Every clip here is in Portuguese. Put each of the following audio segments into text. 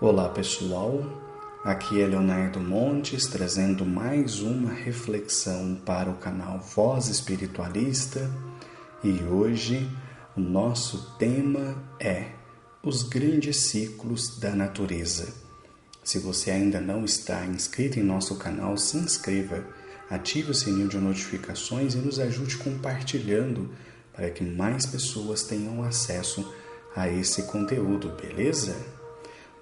Olá pessoal, aqui é Leonardo Montes trazendo mais uma reflexão para o canal Voz Espiritualista e hoje o nosso tema é os grandes ciclos da natureza. Se você ainda não está inscrito em nosso canal, se inscreva, ative o sininho de notificações e nos ajude compartilhando para que mais pessoas tenham acesso a esse conteúdo, beleza?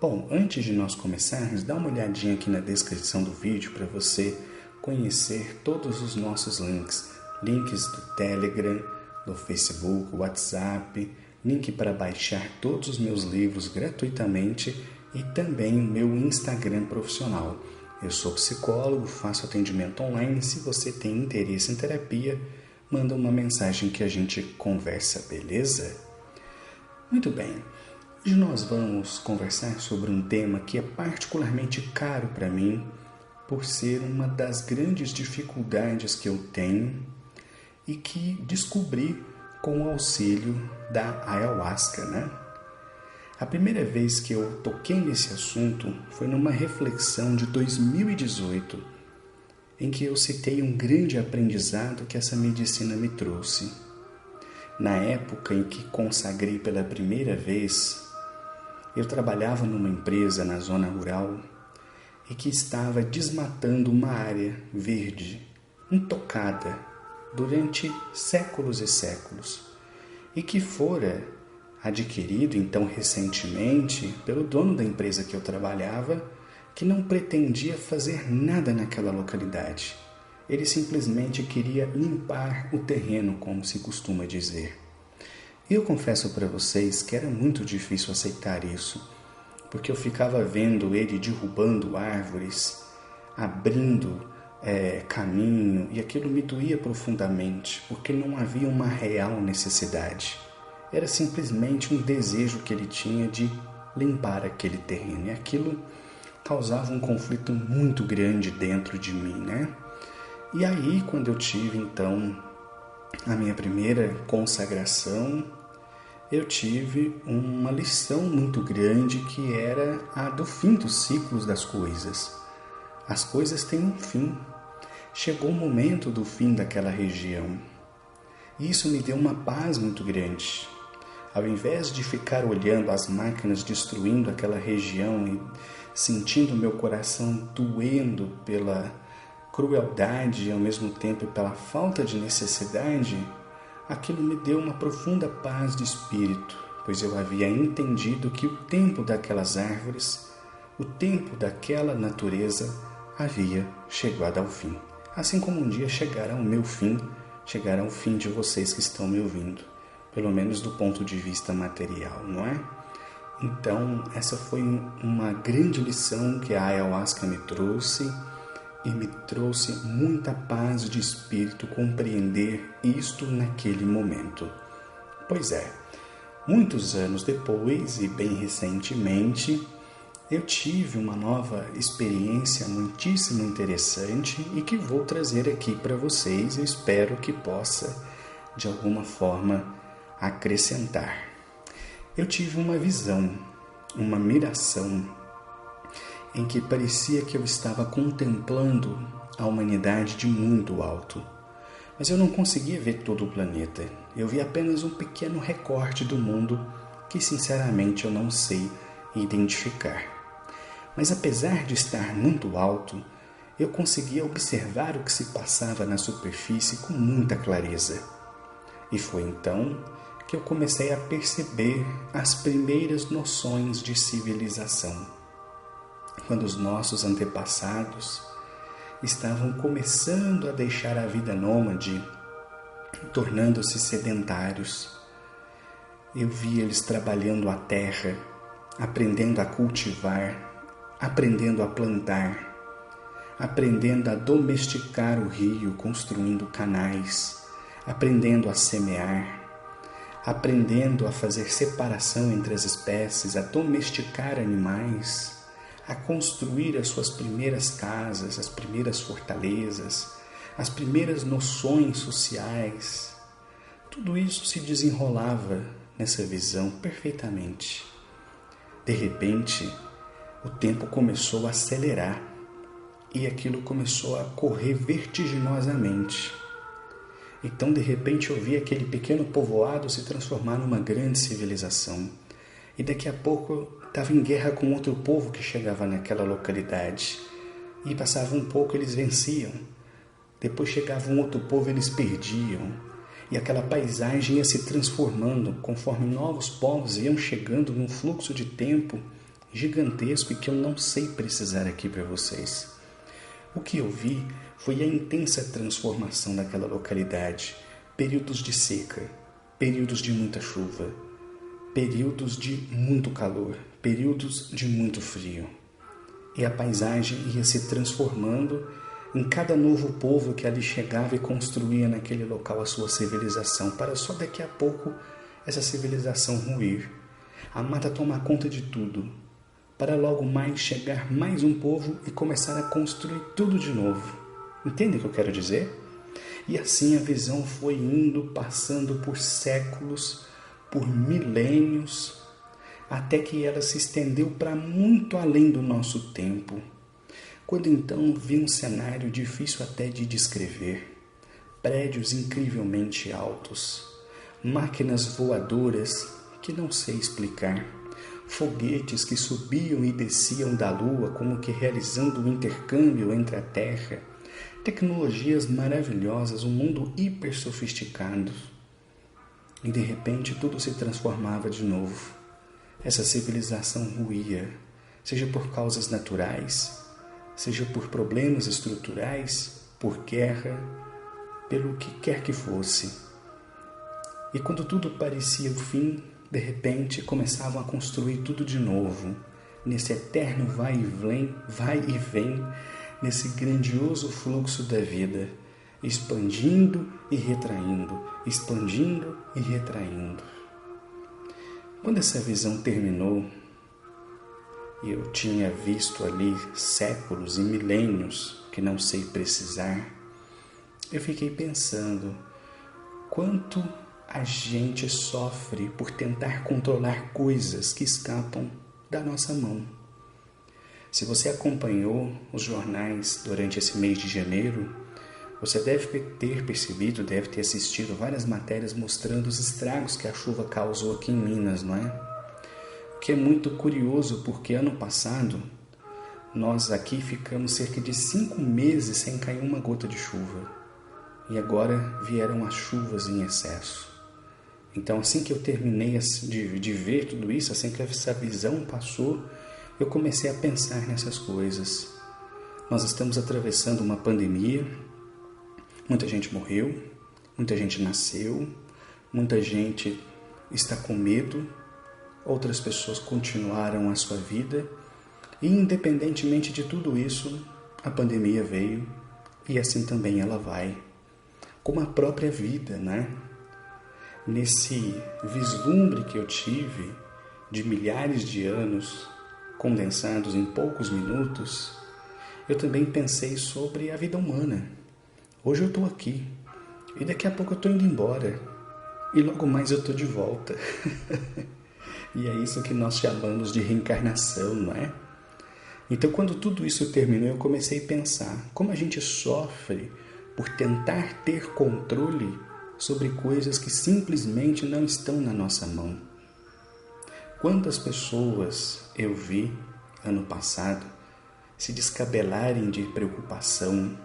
Bom, antes de nós começarmos, dá uma olhadinha aqui na descrição do vídeo para você conhecer todos os nossos links do Telegram, do Facebook, WhatsApp, link para baixar todos os meus livros gratuitamente e também o meu Instagram profissional. Eu sou psicólogo, faço atendimento online. Se você tem interesse em terapia, manda uma mensagem que a gente conversa, beleza? Muito bem. Hoje nós vamos conversar sobre um tema que é particularmente caro para mim, por ser uma das grandes dificuldades que eu tenho e que descobri com o auxílio da ayahuasca, né? A primeira vez que eu toquei nesse assunto foi numa reflexão de 2018, em que eu citei um grande aprendizado que essa medicina me trouxe. Na época em que consagrei pela primeira vez, eu trabalhava numa empresa na zona rural e que estava desmatando uma área verde, intocada, durante séculos e séculos, e que fora adquirido então recentemente pelo dono da empresa que eu trabalhava, que não pretendia fazer nada naquela localidade. Ele simplesmente queria limpar o terreno, como se costuma dizer. Eu confesso para vocês que era muito difícil aceitar isso, porque eu ficava vendo ele derrubando árvores, abrindo caminho, e aquilo me doía profundamente, porque não havia uma real necessidade. Era simplesmente um desejo que ele tinha de limpar aquele terreno, e aquilo causava um conflito muito grande dentro de mim, né? E aí, quando eu tive então a minha primeira consagração, eu tive uma lição muito grande que era a do fim dos ciclos das coisas. As coisas têm um fim. Chegou o momento do fim daquela região. E isso me deu uma paz muito grande. Ao invés de ficar olhando as máquinas destruindo aquela região e sentindo meu coração doendo pela crueldade e ao mesmo tempo pela falta de necessidade, aquilo me deu uma profunda paz de espírito, pois eu havia entendido que o tempo daquelas árvores, o tempo daquela natureza havia chegado ao fim. Assim como um dia chegará o meu fim, chegará o fim de vocês que estão me ouvindo, pelo menos do ponto de vista material, não é? Então, essa foi uma grande lição que a ayahuasca me trouxe, e me trouxe muita paz de espírito compreender isto naquele momento. Pois é, muitos anos depois e bem recentemente, eu tive uma nova experiência muitíssimo interessante e que vou trazer aqui para vocês e espero que possa, de alguma forma, acrescentar. Eu tive uma visão, uma miração, em que parecia que eu estava contemplando a humanidade de muito alto. Mas eu não conseguia ver todo o planeta. Eu vi apenas um pequeno recorte do mundo que, sinceramente, eu não sei identificar. Mas apesar de estar muito alto, eu conseguia observar o que se passava na superfície com muita clareza. E foi então que eu comecei a perceber as primeiras noções de civilização. Quando os nossos antepassados estavam começando a deixar a vida nômade, tornando-se sedentários, eu vi eles trabalhando a terra, aprendendo a cultivar, aprendendo a plantar, aprendendo a domesticar o rio, construindo canais, aprendendo a semear, aprendendo a fazer separação entre as espécies, a domesticar animais, a construir as suas primeiras casas, as primeiras fortalezas, as primeiras noções sociais. Tudo isso se desenrolava nessa visão perfeitamente. De repente, o tempo começou a acelerar e aquilo começou a correr vertiginosamente. Então, de repente, eu vi aquele pequeno povoado se transformar numa grande civilização. E daqui a pouco estava em guerra com outro povo que chegava naquela localidade. E passava um pouco, eles venciam. Depois chegava um outro povo, eles perdiam. E aquela paisagem ia se transformando conforme novos povos iam chegando num fluxo de tempo gigantesco e que eu não sei precisar aqui para vocês. O que eu vi foi a intensa transformação daquela localidade. Períodos de seca, períodos de muita chuva, períodos de muito calor, períodos de muito frio. E a paisagem ia se transformando em cada novo povo que ali chegava e construía naquele local a sua civilização, para só daqui a pouco essa civilização ruir. A mata tomar conta de tudo, para logo mais chegar mais um povo e começar a construir tudo de novo. Entende o que eu quero dizer? E assim a visão foi indo, passando por séculos, por milênios, até que ela se estendeu para muito além do nosso tempo. Quando então vi um cenário difícil até de descrever, prédios incrivelmente altos, máquinas voadoras que não sei explicar, foguetes que subiam e desciam da Lua como que realizando um intercâmbio entre a Terra, tecnologias maravilhosas, um mundo hiper sofisticado. E de repente tudo se transformava de novo. Essa civilização ruía, seja por causas naturais, seja por problemas estruturais, por guerra, pelo que quer que fosse. E quando tudo parecia o fim, de repente começavam a construir tudo de novo, nesse eterno vai e vem, nesse grandioso fluxo da vida, expandindo e retraindo, expandindo e retraindo. Quando essa visão terminou, e eu tinha visto ali séculos e milênios que não sei precisar, eu fiquei pensando quanto a gente sofre por tentar controlar coisas que escapam da nossa mão. Se você acompanhou os jornais durante esse mês de janeiro, você deve ter percebido, deve ter assistido várias matérias mostrando os estragos que a chuva causou aqui em Minas, não é? O que é muito curioso, porque ano passado nós aqui ficamos cerca de 5 meses sem cair uma gota de chuva. E agora vieram as chuvas em excesso. Então, assim que eu terminei de ver tudo isso, assim que essa visão passou, eu comecei a pensar nessas coisas. Nós estamos atravessando uma pandemia, muita gente morreu, muita gente nasceu, muita gente está com medo, outras pessoas continuaram a sua vida, e independentemente de tudo isso, a pandemia veio e assim também ela vai. Como a própria vida, né? Nesse vislumbre que eu tive de milhares de anos condensados em poucos minutos, eu também pensei sobre a vida humana. Hoje eu estou aqui e daqui a pouco eu estou indo embora e logo mais eu estou de volta. E é isso que nós chamamos de reencarnação, não é? Então, quando tudo isso terminou, eu comecei a pensar como a gente sofre por tentar ter controle sobre coisas que simplesmente não estão na nossa mão. Quantas pessoas eu vi, ano passado, se descabelarem de preocupação,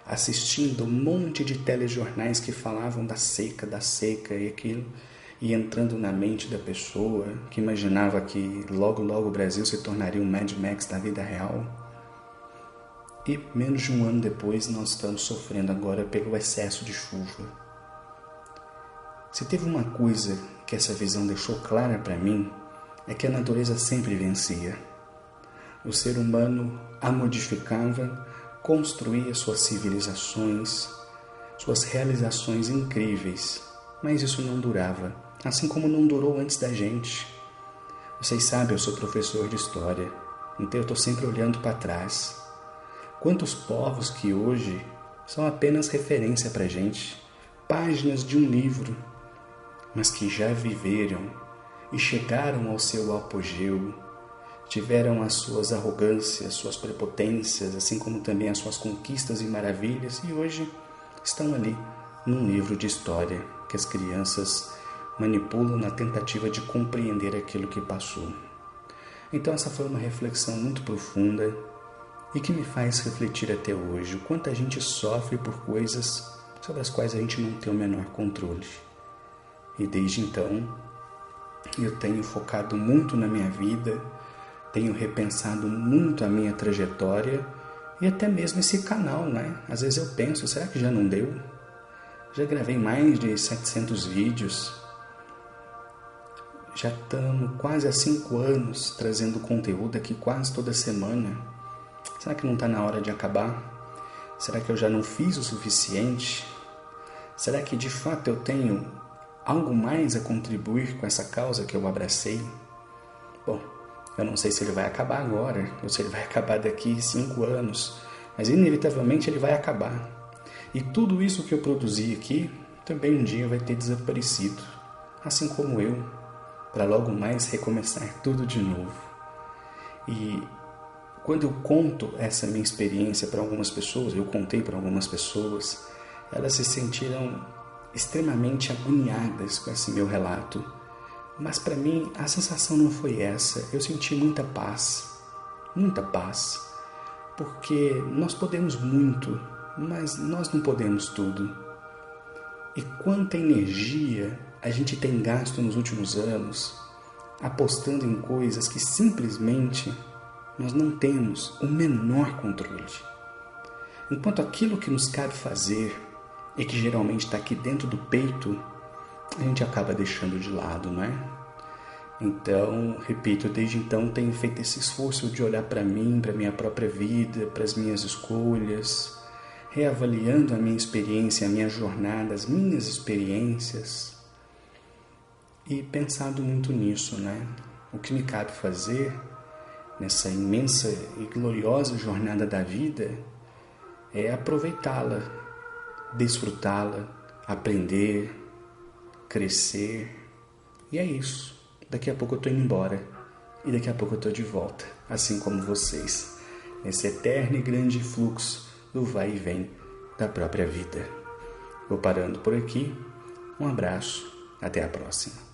assistindo um monte de telejornais que falavam da seca e aquilo, e entrando na mente da pessoa, que imaginava que logo o Brasil se tornaria um Mad Max da vida real. E menos de um ano depois nós estamos sofrendo agora pelo excesso de chuva. Se teve uma coisa que essa visão deixou clara para mim, é que a natureza sempre vencia. O ser humano a modificava, construía suas civilizações, suas realizações incríveis, mas isso não durava, assim como não durou antes da gente. Vocês sabem, eu sou professor de história, então eu estou sempre olhando para trás. Quantos povos que hoje são apenas referência para a gente, páginas de um livro, mas que já viveram e chegaram ao seu apogeu, tiveram as suas arrogâncias, suas prepotências, assim como também as suas conquistas e maravilhas, e hoje estão ali num livro de história que as crianças manipulam na tentativa de compreender aquilo que passou. Então essa foi uma reflexão muito profunda e que me faz refletir até hoje o quanto a gente sofre por coisas sobre as quais a gente não tem o menor controle. E desde então eu tenho focado muito na minha vida, tenho repensado muito a minha trajetória e até mesmo esse canal, né? Às vezes eu penso, será que já não deu? Já gravei mais de 700 vídeos, já estamos quase há 5 anos trazendo conteúdo aqui quase toda semana. Será que não está na hora de acabar? Será que eu já não fiz o suficiente? Será que de fato eu tenho algo mais a contribuir com essa causa que eu abracei? Bom, eu não sei se ele vai acabar agora, ou se ele vai acabar daqui 5 anos, mas inevitavelmente ele vai acabar. E tudo isso que eu produzi aqui também um dia vai ter desaparecido, assim como eu, para logo mais recomeçar tudo de novo. E quando eu conto essa minha experiência para algumas pessoas, eu contei para algumas pessoas, elas se sentiram extremamente agoniadas com esse meu relato. Mas para mim a sensação não foi essa, eu senti muita paz, porque nós podemos muito, mas nós não podemos tudo. E quanta energia a gente tem gasto nos últimos anos apostando em coisas que simplesmente nós não temos o menor controle. Enquanto aquilo que nos cabe fazer e que geralmente está aqui dentro do peito, a gente acaba deixando de lado, não é? Então, repito, desde então tenho feito esse esforço de olhar para mim, para a minha própria vida, para as minhas escolhas, reavaliando a minha experiência, a minha jornada, as minhas experiências e pensado muito nisso, né? O que me cabe fazer nessa imensa e gloriosa jornada da vida é aproveitá-la, desfrutá-la, aprender, crescer. E é isso. Daqui a pouco eu estou indo embora e daqui a pouco eu estou de volta, assim como vocês, nesse eterno e grande fluxo do vai e vem da própria vida. Vou parando por aqui. Um abraço. Até a próxima.